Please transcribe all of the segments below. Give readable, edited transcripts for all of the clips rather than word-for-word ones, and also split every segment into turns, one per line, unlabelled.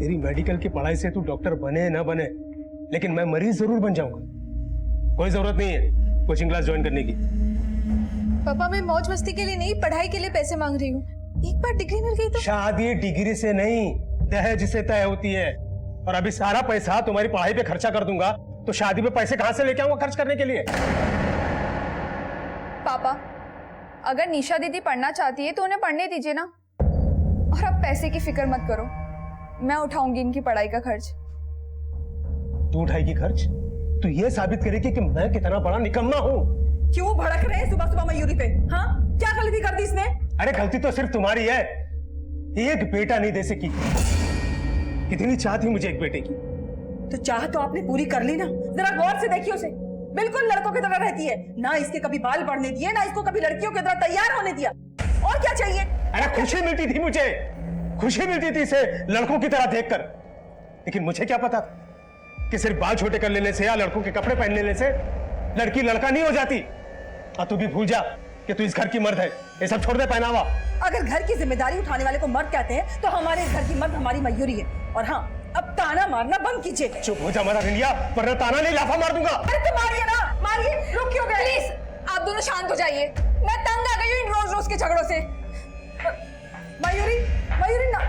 तेरी मेडिकल की पढ़ाई से तू डॉक्टर बने ना बने, लेकिन मैं मरीज जरूर बन जाऊंगा। कोई जरूरत नहीं है कोचिंग क्लास ज्वाइन करने की।
पापा मैं मौज मस्ती के लिए नहीं, पढ़ाई के लिए पैसे मांग रही हूँ। एक बार डिग्री मिल गई तो।
शादी डिग्री से नहीं, दहेज से तय होती है। और अभी सारा पैसा तुम्हारी पढ़ाई पे खर्चा कर दूंगा तो शादी पे पैसे कहां से लेके आऊंगा खर्च करने के लिए?
पापा अगर निशा दीदी पढ़ना चाहती है तो उन्हें पढ़ने दीजिए ना, और अब पैसे की फिक्र मत करो, मैं उठाऊंगी इनकी पढ़ाई का खर्च।
तू उठाएगी खर्च? तू ये साबित करेगी कि मैं कितना बड़ा निकम्मा हूँ।
क्यों भड़क रहे हैं सुबह सुबह मयूरी पे? हाँ क्या गलती कर दी इसने?
अरे गलती तो सिर्फ तुम्हारी है, एक बेटा नहीं दे सकी। कितनी चाह थी मुझे एक बेटे की।
तो चाह तो आपने पूरी कर ली ना। जरा गौर से देखिए उसे, बिल्कुल लड़कों की तरह रहती है ना। इसके कभी बाल बढ़ने दिए ना इसको कभी लड़कियों की तरह तैयार होने दिया। और क्या चाहिए?
अरे खुशी मिलती थी मुझे, खुशी मिलती थी इसे लड़कों की तरह देखकर, लेकिन मुझे क्या पता कि सिर्फ बाल छोटे कर लेने से या लड़कों के कपड़े पहन लेने से लड़की लड़का नहीं हो जाती। और तू भी भूल जा कि तू इस घर की मर्द है। ये सब छोड़ दे पहनावा।
अगर घर की जिम्मेदारी उठाने वाले को मर्द कहते हैं तो हमारे इस घर की मर्द हमारी मयूरी है। और हाँ अब ताना मारना बंद कीजिए।
चुप हो जा मरा रिंडिया, वरना ताना नहीं लाफा मार दूंगा।
अरे तो मारिए ना, मारिए। रुक क्यों गए?
प्लीज आप दोनों शांत हो जाइए, मैं तंग आ गई हूँ इन रोज रोज के झगड़ों से।
मयूरी, मयूरी ना।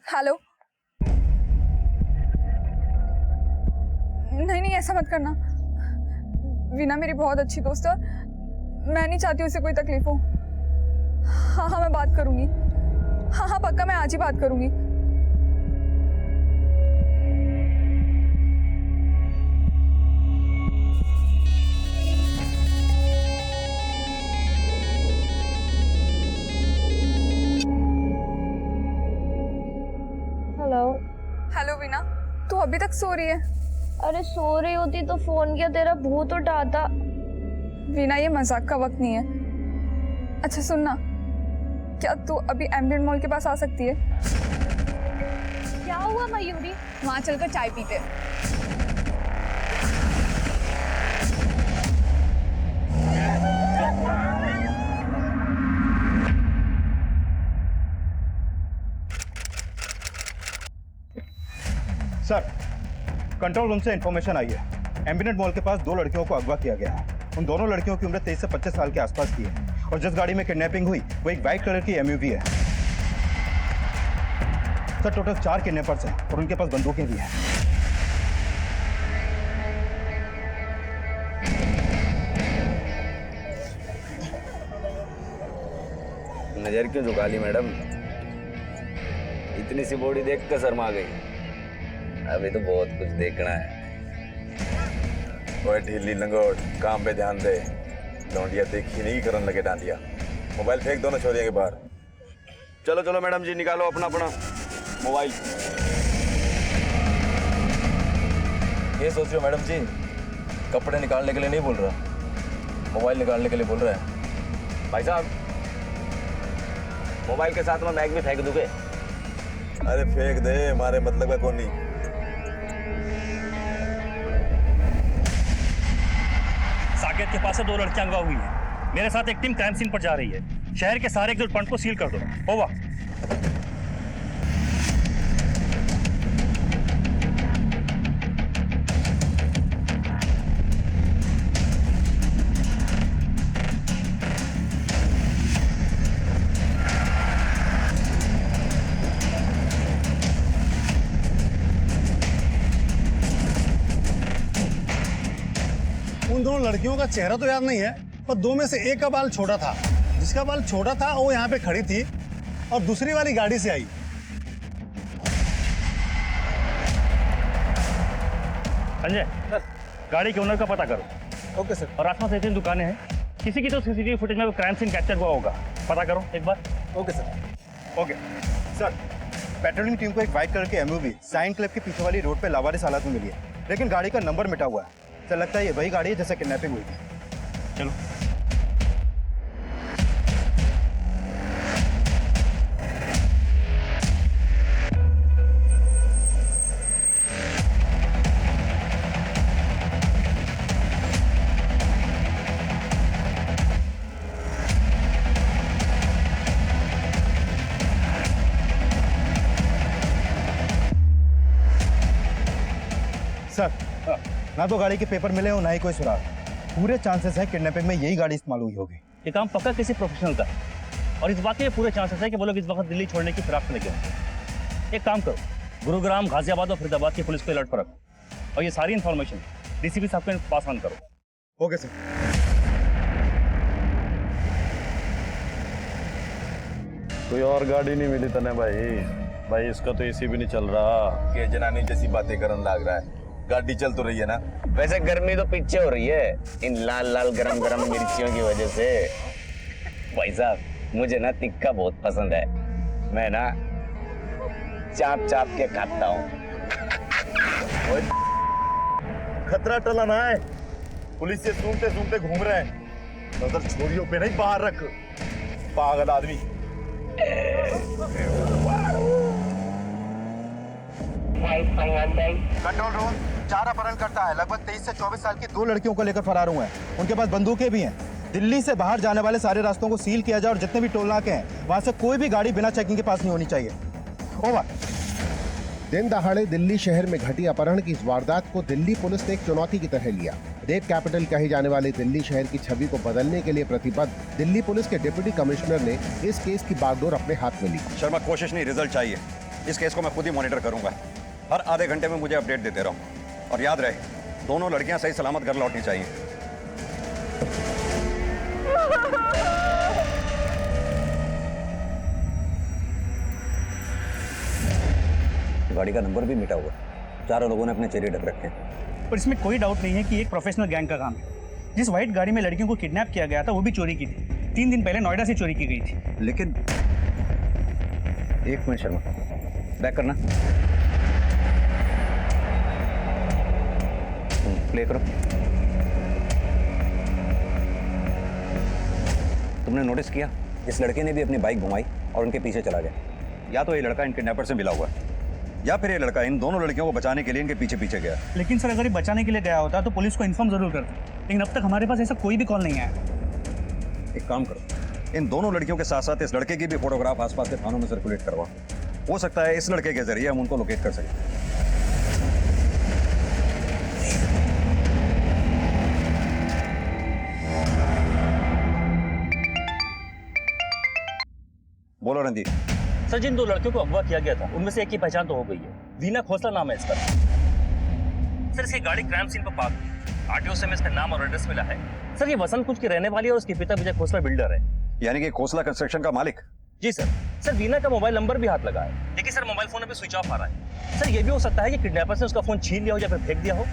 हेलो। नहीं नहीं ऐसा मत करना, वीना मेरी बहुत अच्छी दोस्त है, मैं नहीं चाहती उसे कोई तकलीफ हो। हाँ हाँ मैं बात करूंगी, हाँ हाँ पक्का मैं आज ही बात करूंगी।
हेलो।
हेलो वीना, तू अभी तक सो रही है?
अरे सो रही होती तो फोन किया, तेरा भूत उठाता।
वीना ये मजाक का वक्त नहीं है। अच्छा सुनना, क्या तू अभी एम्बिएंट मॉल के पास आ सकती है?
क्या हुआ मयूरी?
वहां चलकर चाय पीते हैं।
सर, कंट्रोल रूम से इंफॉर्मेशन आई है। एम्बिनेट मॉल के पास 2 लड़कियों को अगवा किया गया है। उन दोनों लड़कियों की उम्र 23 से 25 साल के आसपास की है और जिस गाड़ी में किडनैपिंग हुई वो एक वाइट कलर की एमयूवी है। सर टोटल 4 किडनैपर्स हैं और उनके पास बंदूकें भी हैं।
नजर क्यों झुका ली मैडम? इतनी सी बॉडी देख कर शर्मा गई। अभी तो बहुत कुछ देखना है।
ओए ढीली लंगोट, काम पे ध्यान दे। लौंडिया देखी नहीं करने लगे डांडिया। मोबाइल फेंक दो ना छोरियों के बाहर।
चलो चलो मैडम जी, निकालो अपना अपना मोबाइल।
ये सोच रहे हो मैडम जी, कपड़े निकालने के लिए नहीं बोल रहा, मोबाइल निकालने के लिए बोल रहा है।
भाई साहब, मोबाइल के साथ में बैग भी फेंक दोगे?
अरे फेंक दे, हमारे मतलब का कौन नहीं।
साकेत के पास से 2 लड़कियां अगवा हुई हैं। मेरे साथ एक टीम क्राइम सीन पर जा रही है। शहर के सारे एक्सिट पॉइंट को सील कर दो। ओवर।
उन दोनों लड़कियों का चेहरा तो याद नहीं है, पर 2 में से एक का बाल छोटा था। जिसका बाल छोटा था वो यहाँ पे खड़ी थी और दूसरी वाली गाड़ी से आई।
संजय, गाड़ी के ओनर का पता करो।
Okay sir.
और आसपास 3 दुकानें हैं, किसी की तो सीसीटीवी फुटेज में क्राइम सीन कैप्चर हुआ होगा, पता करो एक बार।
Okay sir.
Okay sir, patrolling team को एक वाइट कलर की एमयूवी साइन क्लब के पीछे वाली रोड पे लावारिस हालत में मिली है, लेकिन गाड़ी का नंबर मिटा हुआ है। तो लगता है ये वही गाड़ी है जैसे किडनैपिंग हुई थी।
चलो।
सर, ना तो गाड़ी के पेपर मिले और ना ही कोई सुराग। पूरे चांसेस है किडनैपिंग में यही गाड़ी इस्तेमाल हुई होगी।
ये काम पक्का किसी प्रोफेशनल का है और इस बात के पूरे चांसेस है कि वो लोग इस वक्त दिल्ली छोड़ने की फिराक में लगे होंगे। एक काम करो, गुरुग्राम, गाजियाबाद और फरीदाबाद की पुलिस को अलर्ट पर रखो और ये सारी इन्फॉर्मेशन डीसीपी साहब को पास ऑन करो।
Okay sir.
कोई और गाड़ी नहीं मिली तने भाई इसका तो एसी भी नहीं चल रहा।
के जनानी जैसी बातें करने लग रहा है। गाड़ी चल तो रही है ना?
वैसे गर्मी तो पीछे हो रही है इन लाल लाल गरम गरम मिर्चियों की वजह से। भाई साहब, मुझे ना तिक्का बहुत पसंद है, मैं ना चाप चाप के खाता हूँ।
खतरा टला ना है, पुलिस से सूंघते सूंघते घूम रहे हैं। नजर छोरियों पे नहीं, बाहर रख, पागल आदमी।
कंट्रोल रूम, 4 अपहरणकर्ता है, लगभग 23 से 24 साल की 2 लड़कियों को लेकर फरार हुए हैं। उनके पास बंदूकें भी हैं। दिल्ली से बाहर जाने वाले सारे रास्तों को सील किया जाए और जितने भी टोल नाके हैं वहां से कोई भी गाड़ी बिना चेकिंग के पास नहीं होनी चाहिए। ओवर।
दिन दहाड़े दिल्ली शहर में घटी अपहरण की इस वारदात को दिल्ली पुलिस ने एक चुनौती की तरह लिया। रेप कैपिटल कहे जाने वाले दिल्ली शहर की छवि को बदलने के लिए प्रतिबद्ध दिल्ली पुलिस के डिप्टी कमिश्नर ने इस केस की बागडोर अपने हाथ में ली।
शर्मा, कोशिश नहीं, रिजल्ट चाहिए। इस केस को मैं खुद ही मॉनिटर करूंगा। हर आधे घंटे में मुझे अपडेट देते रहो और याद रहे, दोनों लड़कियां सही सलामत घर लौटनी चाहिए।
गाड़ी का नंबर भी मिटा हुआ, चारों लोगों ने अपने चेहरे ढक रखे हैं।
पर इसमें कोई डाउट नहीं है कि एक प्रोफेशनल गैंग का काम है। जिस व्हाइट गाड़ी में लड़कियों को किडनैप किया गया था वो भी चोरी की थी। 3 दिन पहले नोएडा से चोरी की गई थी।
लेकिन एक मिनट शर्मा, बैक करना, प्ले करो। तुमने नोटिस किया, इस लड़के ने भी अपनी बाइक घुमाई और उनके पीछे चला गया।
या तो ये लड़का इन किडनैपर से मिला हुआ है या फिर ये लड़का इन दोनों लड़कियों को बचाने के लिए इनके पीछे पीछे गया।
लेकिन सर, अगर ये बचाने के लिए गया होता तो पुलिस को इन्फॉर्म जरूर करता, लेकिन अब तक हमारे पास ऐसा कोई भी कॉल नहीं आया।
एक काम करो, इन दोनों लड़कियों के साथ साथ इस लड़के की भी फोटोग्राफ आसपास के थानों में सर्कुलेट करवाओ। हो सकता है इस लड़के के जरिए हम उनको लोकेट कर सकें। बोलो रंजीत।
सर, जिन 2 लड़कियों को अगवा किया गया था उनमें से एक की पहचान तो हो गई है। वीना खोसला नाम है इसका। सर, इसकी गाड़ी क्राइम सीन पर पार्क है। आरटीओ से हमें इसका नाम और एड्रेस मिला है। सर, ये वसंत कुंज की रहने वाली है और उसके पिता विजय खोसला बिल्डर है।
यानी कि खोसला कंस्ट्रक्शन का मालिक?
जी सर। सर, वीना का मोबाइल नंबर भी हाथ लगा है, लेकिन सर मोबाइल फोन अभी स्विच ऑफ आ रहा है। सर, ये भी हो सकता है कि किडनैपर ने उसका फोन छीन लिया हो या फिर फेंक दिया हो।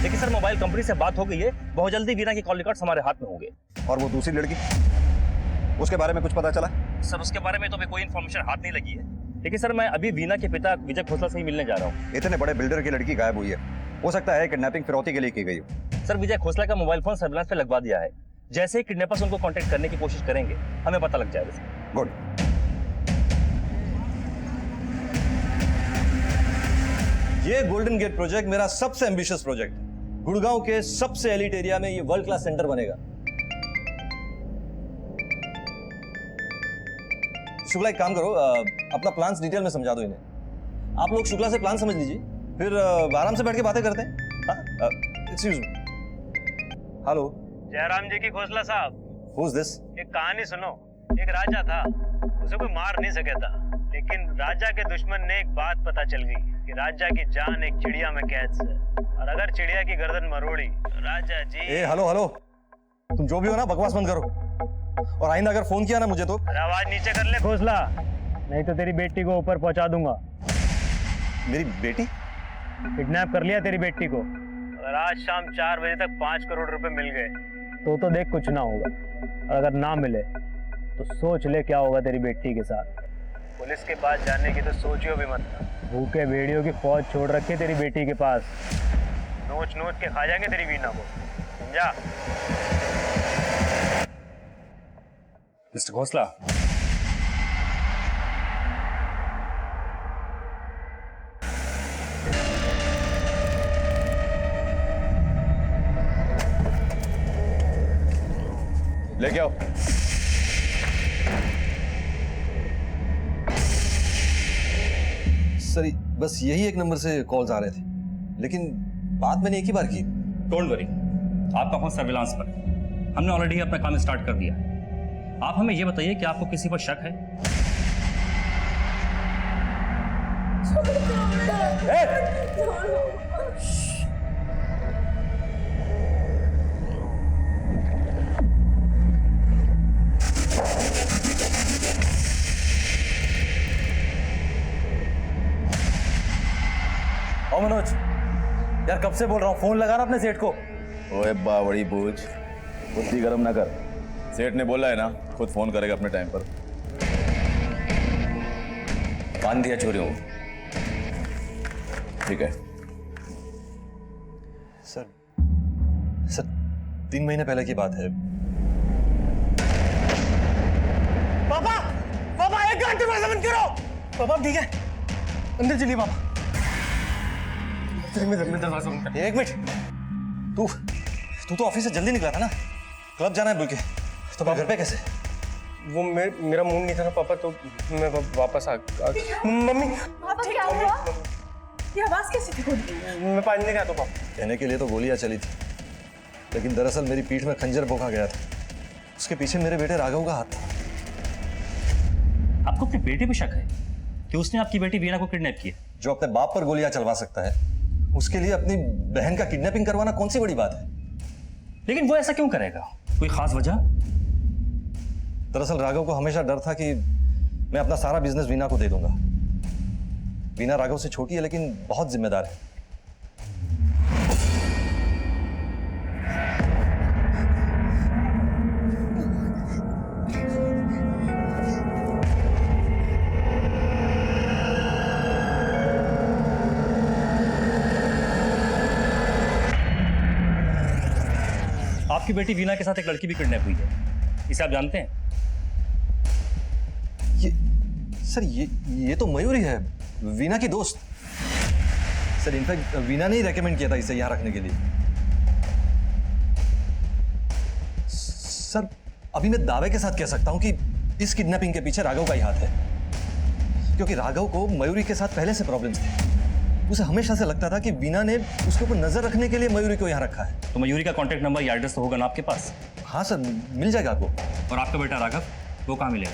लेकिन सर, मोबाइल कंपनी से बात हो गई है, बहुत जल्दी वीना के कॉल रिकॉर्ड्स हमारे हाथ में होंगे।
और वो दूसरी लड़की, उसके बारे में कुछ पता चला?
सर, उसके बारे में तो अभी कोई इन्फॉर्मेशन हाथ नहीं लगी है, लेकिन सर मैं अभी वीना के पिता विजय खोसला से ही मिलने जा रहा हूँ।
इतने बड़े बिल्डर की लड़की गायब हुई है, हो सकता है किडनैपिंग फिरौती के लिए की गई हो।
सर, विजय खोसला का मोबाइल फोन सर्विलांस पे लगवा दिया है। जैसे ही किडनैपर्स उनको कांटेक्ट करने की कोशिश करेंगे हमें पता लग जाएगा सर।
गुड।
ये गोल्डन गेट प्रोजेक्ट मेरा सबसे एम्बिशियस प्रोजेक्ट है। गुड़गांव के सबसे एलिट एरिया में ये वर्ल्ड क्लास सेंटर बनेगा। शुक्ला, एक काम करो, अपना प्लान्स डिटेल में समझा दो इन्हें। आप लोग शुक्ला से प्लान समझ लीजिए, फिर आराम से बैठ के बातें करते हैं। Excuse me. हेलो,
जयराम जी की खोसला साहब।
Who is this?
एक कहानी सुनो। एक राजा था, उसे कोई मार नहीं सके था, लेकिन राजा के दुश्मन ने एक बात पता चल गई कि राजा की जान एक चिड़िया में कैद है, और अगर चिड़िया की गर्दन मरोड़ी तो राजा जी।
ए हेलो, तुम जो भी हो ना, बकवास बंद करो, और आइंदा अगर फोन किया ना मुझे तो
आवाज नीचे कर ले खोसला, नहीं तो तेरी बेटी को ऊपर पहुंचा दूंगा।
मेरी बेटी?
किडनैप कर लिया तेरी बेटी को। अगर आज शाम 4 बजे तक 5 करोड़ रुपए मिल गए तो देख कुछ ना होगा, और अगर ना मिले तो सोच ले क्या होगा तेरी बेटी के साथ। पुलिस के पास जाने की तो सोचियो भी मत। भूखे भेड़ियों की फौज छोड़ रखी तेरी बेटी के पास, नोच नोच के खा जाएंगे तेरी वीना को, समझा?
मिस्टर खोसला,
लेके आओ। सर, बस यही एक नंबर से कॉल्स आ रहे थे, लेकिन बात मैंने एक ही बार की।
डोंट वरी, आपका फोन सर्विलांस पर है। हमने ऑलरेडी अपना काम स्टार्ट कर दिया है। आप हमें ये बताइए कि आपको किसी पर शक है?
ओ मनोज, यार कब से बोल रहा हूँ, फोन लगा ना अपने सेठ को।
ओए बावड़ी बूझ, बुद्धि गरम ना कर। सेठ ने बोला है ना, खुद फोन करेगा अपने टाइम पर।
बांध दिया चोरियों को।
ठीक है
सर 3 महीने पहले की बात है।
पापा, पापा 1 घंटे में बंद करो। पापा ठीक है, अंदर चलिए पापा। दरवाजा बंद कर।
एक मिनट, तू तो ऑफिस से जल्दी निकला था ना, क्लब जाना है बोल के, तो घर पे कैसे?
वो मेरा मूड नहीं था ना पापा, तो मैं वापस आ मम्मी
पापा क्या हुआ? ये आवाज कैसी थी?
मैं पानी लेके आता हूं पापा।
कहने के लिए तो गोलियां चली थी, लेकिन दरअसल मेरी पीठ में खंजर भोंका गया था। उसके पीछे मेरे बेटे राघव का हाथ था।
आपको अपने बेटे पे शक है कि उसने आपकी बेटी वीणा को किडनैप किया?
जो अपने बाप पर गोलियां चलवा सकता है, उसके लिए अपनी बहन का किडनैपिंग करवाना कौन सी बड़ी बात है?
लेकिन वो ऐसा क्यों करेगा? कोई खास वजह?
दरअसल राघव को हमेशा डर था कि मैं अपना सारा बिजनेस वीणा को दे दूंगा। वीणा राघव से छोटी है, लेकिन बहुत जिम्मेदार है।
आपकी बेटी वीणा के साथ एक लड़की भी किडनैप हुई है, इसे आप जानते हैं?
ये तो मयूरी है, वीणा की दोस्त। सर इनफैक्ट वीणा ने ही रेकमेंड किया था इसे यहाँ रखने के लिए। सर अभी मैं दावे के साथ कह सकता हूँ कि इस किडनैपिंग के पीछे राघव का ही हाथ है, क्योंकि राघव को मयूरी के साथ पहले से प्रॉब्लम्स थे। उसे हमेशा से लगता था कि वीणा ने उसके ऊपर नजर रखने के लिए मयूरी को यहाँ रखा है।
तो मयूरी का कॉन्टैक्ट नंबर या एड्रेस तो होगा ना आपके पास?
हाँ सर, मिल जाएगा आपको।
और आपका बेटा राघव, वो कहाँ मिलेगा?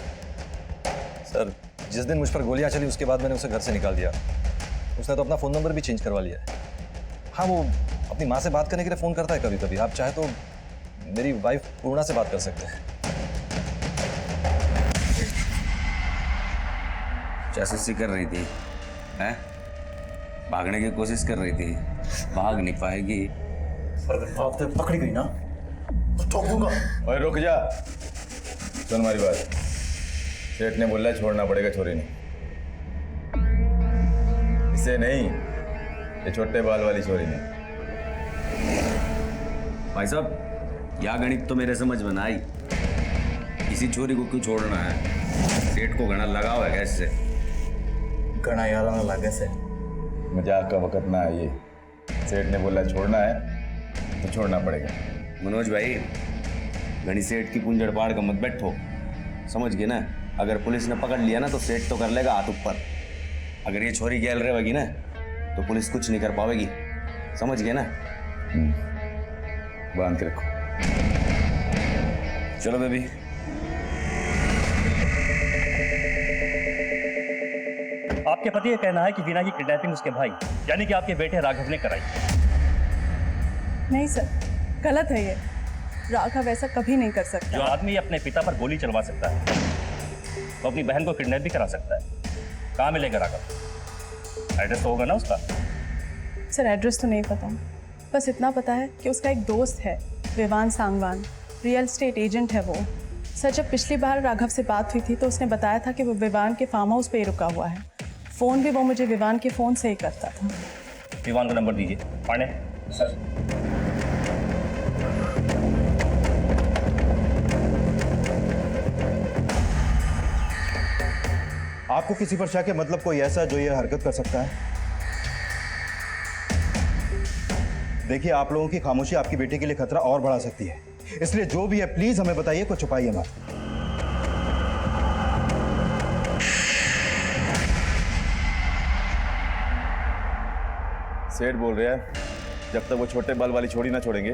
सर जिस दिन मुझ पर गोलियां चली, उसके बाद मैंने उसे घर से निकाल दिया। उसने तो अपना फ़ोन नंबर भी चेंज करवा लिया है। हाँ, वो अपनी माँ से बात करने के लिए फ़ोन करता है कभी कभी। आप चाहे तो मेरी वाइफ पूर्णा से बात कर सकते हैं।
जासूसी कर रही थी, हैं? भागने की कोशिश कर रही थी, भाग नहीं पाएगी।
अगर भागते पकड़ी गई ना तो ठोक दूंगा।
ओए रुक जा, सुन हमारी बात। सेठ ने बोला छोड़ना पड़ेगा छोरी ने, इसे नहीं, ये छोटे बाल वाली छोरी ने।
भाई साहब, यह गणित तो मेरे समझ में ना आई। किसी छोरी को क्यों छोड़ना है? सेठ को घना लगाव है कैसे?
घना यार ना लगे से
मजाक का वक्त ना है ये। सेठ ने बोला छोड़ना है तो छोड़ना पड़ेगा।
मनोज भाई, घनी सेठ की कुंजड़ पाड़ का मत बैठो, समझ गए ना? अगर पुलिस ने पकड़ लिया ना तो सेठ तो कर लेगा हाथ ऊपर। अगर ये छोरी गैल रहेगी ना तो पुलिस कुछ नहीं कर पाएगी, समझ गए ना?
बांध के रखो।
चलो बेबी।
आपके पति का कहना है कि वीणा की किडनैपिंग उसके भाई यानी कि आपके बेटे राघव ने कराई।
नहीं सर, गलत है ये। राघव ऐसा कभी नहीं कर सकता।
जो आदमी अपने पिता पर गोली चलवा सकता है वो अपनी बहन को किडनैप भी करा सकता है। कहाँ मिलेगा राघव? एड्रेस तो होगा ना उसका?
सर एड्रेस तो नहीं पता, बस इतना पता है कि उसका एक दोस्त है Vivaan Sangwan, real estate agent है वो। सर जब पिछली बार राघव से बात हुई थी तो उसने बताया था कि वो विवान के फार्म हाउस पे ही रुका हुआ है। फ़ोन भी वो मुझे विवान के फ़ोन से ही करता था।
विवान का नंबर दीजिए। पांडे सर।
आपको किसी पर शक है, मतलब कोई ऐसा जो ये हरकत कर सकता है? देखिए, आप लोगों की खामोशी आपकी बेटी के लिए खतरा और बढ़ा सकती है, इसलिए जो भी है प्लीज हमें बताइए, कुछ छुपाइए मत।
सेठ बोल रहा है जब तक वो छोटे बाल वाली छोड़ी ना छोड़ेंगे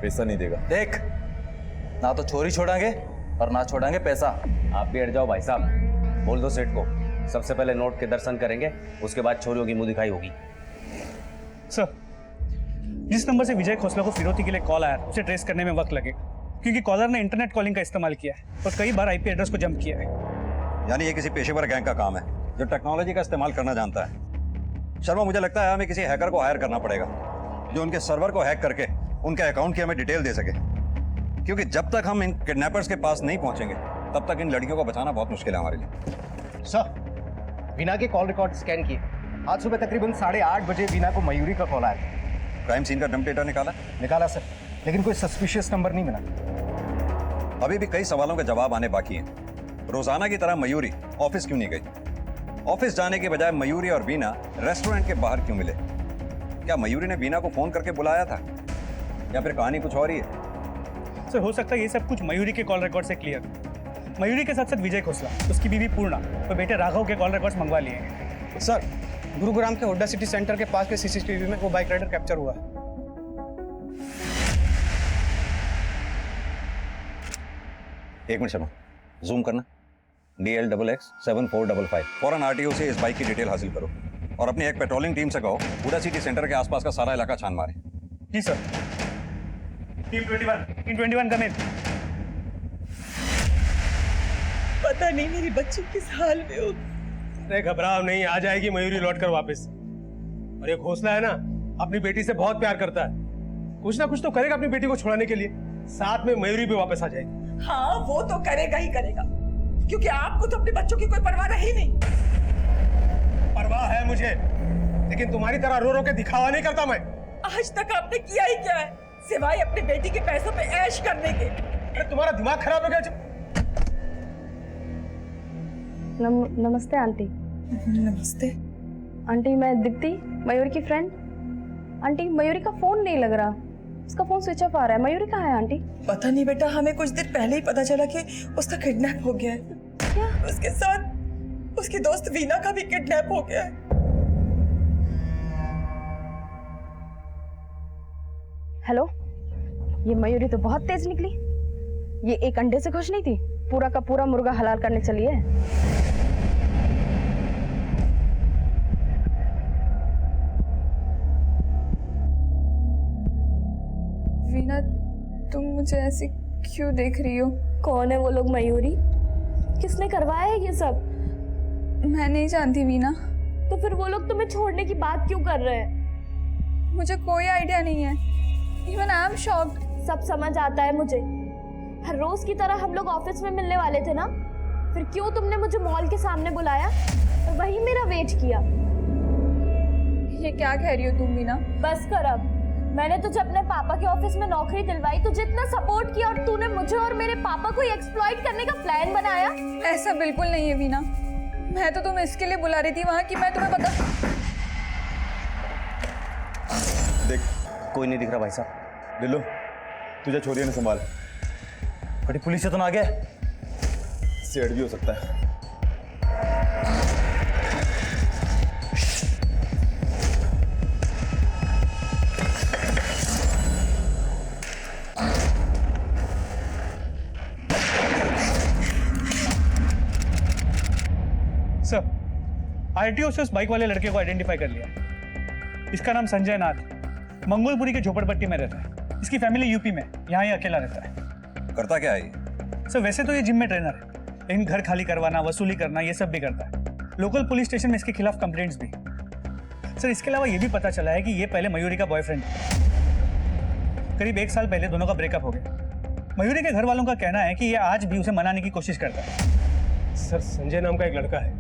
पैसा नहीं देगा।
देख, ना तो छोरी छोड़ांगे और ना छोड़ांगे पैसा।
आप भी हट जाओ भाई साहब, बोल दो सेठ को सबसे पहले नोट के दर्शन करेंगे, उसके बाद छोरियों की मुंह दिखाई होगी।
सर, जिस नंबर से विजय खोसला को फिरौती के लिए कॉल आया उसे ट्रेस करने में वक्त लगे, क्योंकि कॉलर ने इंटरनेट कॉलिंग का इस्तेमाल किया है और कई बार आईपी एड्रेस को जंप किया है।
यानी ये किसी पेशेवर गैंग का काम है जो टेक्नोलॉजी का इस्तेमाल करना जानता है। शर्मा, मुझे लगता है हमें किसी हैकर को हायर करना पड़ेगा जो उनके सर्वर को हैक करके उनके अकाउंट की हमें डिटेल दे सके, क्योंकि जब तक हम इन किडनैपर्स के पास नहीं पहुंचेंगे तब तक इन लड़कियों को बचाना बहुत मुश्किल है हमारे लिए।
सर, वीना के कॉल रिकॉर्ड स्कैन किए। आज सुबह तकरीबन 8:30 बजे वीना को मयूरी का कॉल आया।
क्राइम सीन का डंप डेटा
निकाला सर, लेकिन कोई सस्पिशियस नंबर नहीं मिला।
अभी भी कई सवालों के जवाब आने बाकी हैं। रोजाना की तरह मयूरी ऑफिस क्यों नहीं गई? ऑफिस जाने के बजाय मयूरी और बीना रेस्टोरेंट के बाहर क्यों मिले? क्या मयूरी ने बीना को फोन करके बुलाया था या फिर कहानी कुछ और ही है?
सर, हो सकता है ये सब कुछ मयूरी के कॉल रिकॉर्ड से क्लियर। मयूरी के साथ साथ विजय खोसला, उसकी बीवी पूर्णा और बेटे राघव के कॉल रिकॉर्ड्स मंगवा लिए हैं।
सर, गुरुग्राम के हुड्डा सिटी सेंटर के पास के सीसीटीवी में वो बाइक राइडर कैप्चर हुआ है।
एक मिनट शर्मा, जूम करना। DL XX 7455। फौरन RTO से इस बाइक की डिटेल हासिल करो और अपनी एक पेट्रोलिंग टीम से कहो हुड्डा सिटी सेंटर के आसपास का सारा इलाका छान मारे।
जी सर। टीम 21 कम इन।
पता नहीं मेरी बच्ची किस हाल में हो।
अरे घबराओ नहीं, आ जाएगी मयूरी लौट कर वापस। और ये घोसला है ना, अपनी बेटी से बहुत प्यार करता है, कुछ ना कुछ तो करेगा अपनी बेटी को छुड़ाने के लिए। साथ में मयूरी भी वापस आ जाएगी।
हाँ, वो तो करेगा ही करेगा, क्योंकि आपको तो अपने बच्चों की कोई परवाह रही नहीं।
परवाह है मुझे, लेकिन तुम्हारी तरह रो रो के दिखावा नहीं करता मैं।
आज तक आपने किया ही क्या है, सिवाय अपनी बेटी के पैसों पे ऐश करने के।
अरे तुम्हारा दिमाग खराब हो गया।
नमस्ते आंटी।
नमस्ते
आंटी, मैं दीप्ति, मयूरी की फ्रेंड। आंटी, मयूरी का फोन नहीं लग रहा, उसका फोन स्विच ऑफ आ रहा है। मयूरी कहाँ है आंटी?
पता नहीं बेटा, हमें कुछ देर पहले ही पता चला कि उसका किडनैप हो गया है।
क्या?
उसके साथ उसकी दोस्त वीना का भी किडनैप हो गया है।
हेलो, ये मयूरी तो बहुत तेज निकली। ये एक अंडे से खुश नहीं थी, पूरा का पूरा मुर्गा हलाल करने चली है।
वीना, तुम मुझे ऐसे क्यों देख रही हो?
कौन है वो लोग? मयूरी? किसने करवाया है ये सब?
मैं नहीं जानती वीना।
तो फिर वो लोग तुम्हें छोड़ने की बात क्यों कर रहे हैं?
मुझे कोई आइडिया नहीं है। Even I am shocked.
सब समझ आता है मुझे। हर रोज की तरह हम लोग ऑफिस में मिलने वाले थे ना, फिर क्यों तुमने मुझे मॉल के सामने बुलाया और वही मेरा वेट किया?
ये क्या कह रही हो तुम वीना?
बस कर अब। मैंने तुझे अपने पापा के ऑफिस में नौकरी दिलवाई, तुझे इतना सपोर्ट किया और तूने मुझे और मेरे पापा को एक्सप्लॉइट करने का प्लान बनाया।
ऐसा बिल्कुल नहीं है वीना। मैं तो तुम्हें इसके लिए बुला रही थी वहाँ कि मैं तुम्हें बता।
देख,
कोई नहीं दिख रहा भाई साहब।
दिल्लो, तुझे छोरिया ने संभाल।
कभी पुलिस से तो ना आ गया?
सेठ भी हो सकता है।
सर, आरटीओ से उस बाइक वाले लड़के को आइडेंटिफाई कर लिया। इसका नाम संजय नाथ, मंगोलपुरी के झोपड़पट्टी में रहता है। इसकी फैमिली यूपी में, यहाँ ही अकेला रहता है।
करता क्या है ये?
सर, वैसे तो ये जिम में ट्रेनर है, लेकिन घर खाली करवाना, वसूली करना, ये सब भी करता है। लोकल पुलिस स्टेशन में इसके खिलाफ कंप्लेंट्स भी। सर, इसके अलावा ये भी पता चला है कि ये पहले मयूरी का बॉयफ्रेंड है। करीब 1 साल पहले दोनों का ब्रेकअप हो गया। मयूरी के घर वालों का कहना है कि ये आज भी उसे मनाने की कोशिश करता है।
सर, संजय नाम का एक लड़का है,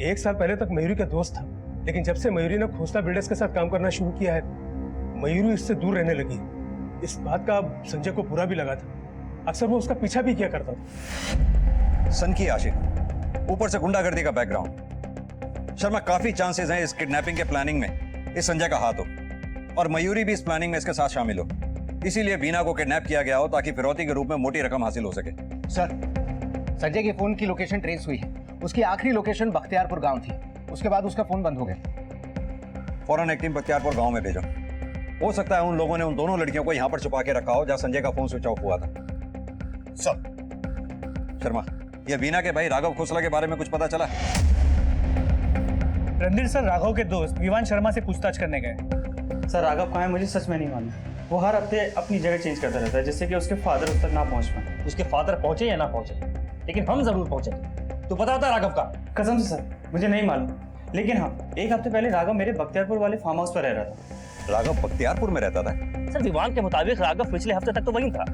1 साल पहले तक मयूरी का दोस्त था, लेकिन जब से मयूरी ने खोसला बिल्डर्स के साथ काम करना शुरू किया है, मयूरी इससे दूर रहने लगी। इस बात का संजय को बुरा भी लगा था। अक्सर वो उसका पीछा भी किया करता था।
सन की आशिक, ऊपर से गुंडागर्दी का बैकग्राउंड। शर्मा, काफी चांसेस हैं इस किडनैपिंग के प्लानिंग में इस संजय का हाथ हो और मयूरी भी इस प्लानिंग में इसके साथ शामिल हो। इसीलिए बीना को किडनैप किया गया हो ताकि फिरौती के रूप में मोटी रकम हासिल हो सके।
सर, संजय के फोन की लोकेशन ट्रेस हुई है। उसकी आखिरी लोकेशन बख्तियारपुर गांव थी, उसके बाद उसका फोन बंद हो गया।
फौरन एक टीम बख्तियारपुर गांव में भेजो। हो सकता है उन लोगों ने उन दोनों लड़कियों को यहाँ पर छुपा के रखा हो जहाँ संजय का फोन स्विच ऑफ हुआ था।
सब
शर्मा, ये वीना के भाई राघव खोसला के बारे में कुछ पता चला?
रणधीर सर राघव के दोस्त विवान शर्मा से पूछताछ करने गए।
सर राघव कहाँ है मुझे सच में नहीं मालूम। वो हर हफ्ते अपनी जगह चेंज करता रहता है जिससे कि उसके फादर उस तक ना पहुंच पाए।
उसके फादर पहुंचे या ना पहुंचे, लेकिन हम जरूर पहुंचे। तो पता होता राघव का?
कसम से सर मुझे नहीं मालूम, लेकिन हाँ एक हफ्ते पहले राघव मेरे बख्तियारपुर वाले फार्म हाउस पर रह रहा था।
राघव बख्तियारपुर में रहता था?
सर विवान के मुताबिक राघव पिछले हफ्ते तक तो वहीं था।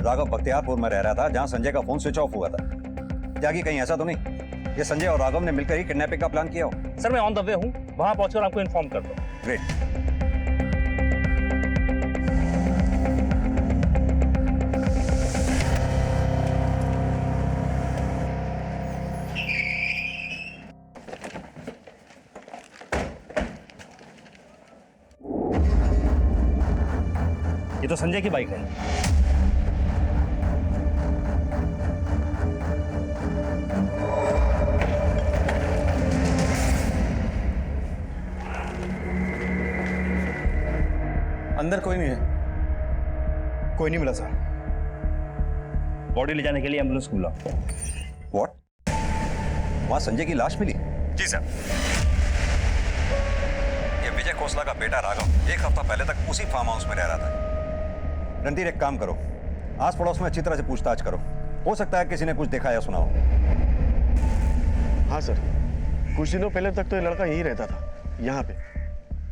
राघव बख्तियारपुर में रह रहा था जहाँ संजय का फोन स्विच ऑफ हुआ था। त्यागी कहीं ऐसा तो नहीं ये संजय और राघव ने मिलकर ही किडनैपिंग का प्लान किया हो?
सर मैं ऑन द वे हूँ, वहां पहुंचकर आपको इन्फॉर्म कर दो।
ग्रेट।
ये तो संजय की बाइक है।
अंदर कोई नहीं है। कोई नहीं मिला सर।
बॉडी ले जाने के लिए एम्बुलेंस को बुलाओ।
व्हाट? वहां संजय की लाश मिली?
जी सर।
ये विजय खोसला का बेटा राघव एक हफ्ता पहले तक उसी फार्म हाउस में रह रहा था। रणधीर एक काम करो, आस पड़ोस में अच्छी तरह से पूछताछ करो, हो सकता है किसी ने कुछ देखा या सुना हो।
हाँ सर, कुछ दिनों पहले तक तो ये लड़का यही रहता था यहाँ पे,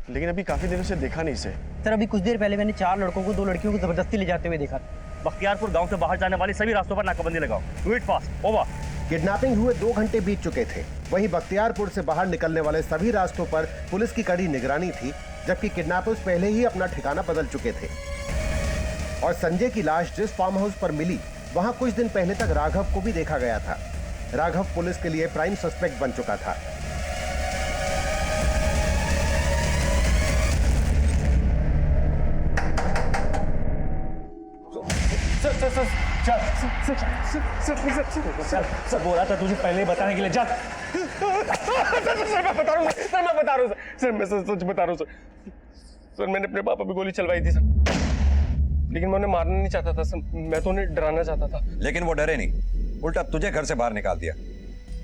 लेकिन अभी काफी दिनों से देखा नहीं इसे।
सर अभी कुछ देर पहले मैंने 4 लड़कों को 2 लड़कियों को जबरदस्ती ले जाते हुए देखा।
बख्तियारपुर गांव से बाहर जाने वाले सभी रास्तों पर नाकाबंदी लगाओ। Do it fast. Over.
Kidnapping हुए 2 घंटे बीत चुके थे। वहीं बख्तियारपुर से बाहर निकलने वाले सभी रास्तों पर पुलिस की कड़ी निगरानी थी, जबकि किडनैपर्स पहले ही अपना ठिकाना बदल चुके थे। और संजय की लाश जिस फार्म हाउस पर मिली, वहां कुछ दिन पहले तक राघव को भी देखा गया था। राघव पुलिस के लिए प्राइम सस्पेक्ट बन चुका था।
सर बोला था तुझे पहले ही बताने के लिए। जा
सर मैं बता रहा हूँ सर, मैं बता रहा हूँ सर, मैं सच बता रहा हूँ सर, मैंने अपने पापा पे गोली चलवाई थी सर, लेकिन मैं उन्हें मारना नहीं चाहता था सर, मैं तो उन्हें डराना चाहता था।
लेकिन वो डरे नहीं, उल्टा तुझे घर से बाहर निकाल दिया